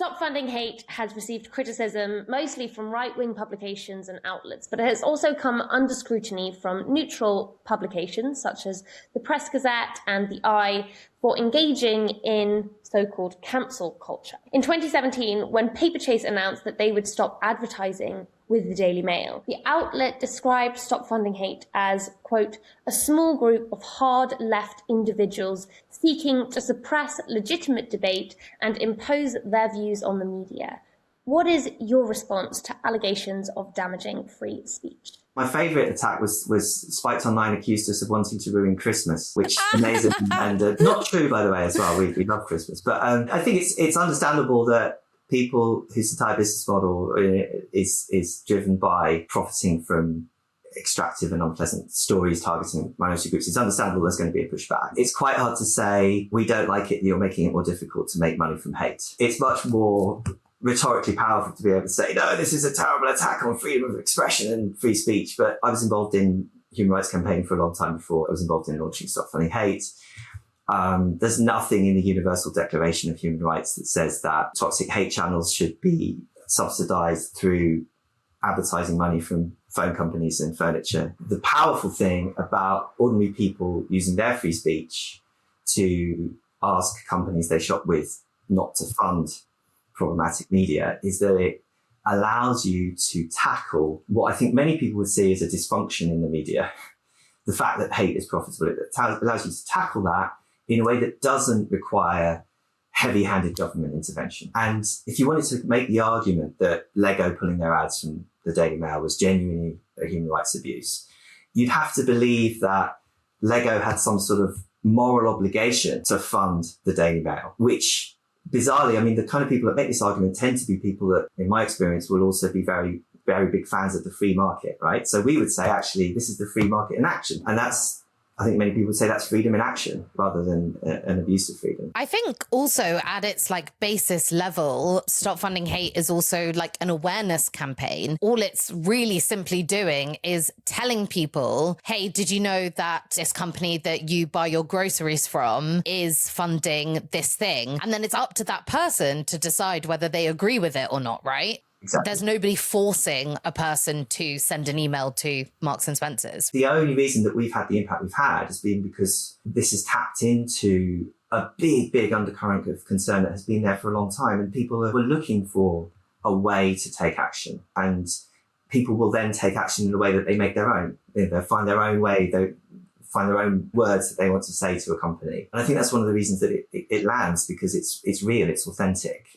Stop Funding Hate has received criticism mostly from right-wing publications and outlets, but it has also come under scrutiny from neutral publications such as the Press Gazette and the Eye for engaging in so-called cancel culture. In 2017, when Paperchase announced that they would stop advertising with the Daily Mail, the outlet described Stop Funding Hate as, quote, a small group of hard left individuals seeking to suppress legitimate debate and impose their views on the media. What is your response to allegations of damaging free speech? My favourite attack was Spiked Online accused us of wanting to ruin Christmas, which is amazing and not true, by the way, as well. We love Christmas. But I think it's understandable that people whose entire business model is driven by profiting from extractive and unpleasant stories targeting minority groups, it's understandable there's going to be a pushback. It's quite hard to say, we don't like it, you're making it more difficult to make money from hate. It's much more rhetorically powerful to be able to say, no, this is a terrible attack on freedom of expression and free speech. But I was involved in human rights campaigning for a long time before I was involved in launching Stop Funding Hate. There's nothing in the Universal Declaration of Human Rights that says that toxic hate channels should be subsidized through advertising money from phone companies and furniture. The powerful thing about ordinary people using their free speech to ask companies they shop with not to fund problematic media is that it allows you to tackle what I think many people would see as a dysfunction in the media. The fact that hate is profitable, it allows you to tackle that in a way that doesn't require heavy-handed government intervention. And if you wanted to make the argument that Lego pulling their ads from the Daily Mail was genuinely a human rights abuse, you'd have to believe that Lego had some sort of moral obligation to fund the Daily Mail, which bizarrely, I mean, the kind of people that make this argument tend to be people that, in my experience, will also be very, very big fans of the free market, right? So we would say, actually, this is the free market in action. And that's, I think many people would say that's freedom in action rather than an abuse of freedom. I think also at its basis level, Stop Funding Hate is also like an awareness campaign. All it's really simply doing is telling people, hey, did you know that this company that you buy your groceries from is funding this thing? And then it's up to that person to decide whether they agree with it or not, right? Exactly. There's nobody forcing a person to send an email to Marks and Spencer's. The only reason that we've had the impact we've had has been because this has tapped into a big, big undercurrent of concern that has been there for a long time. And people were looking for a way to take action. And people will then take action in a way that they make their own. They'll find their own way, they'll find their own words that they want to say to a company. And I think that's one of the reasons that it lands, because it's real, it's authentic.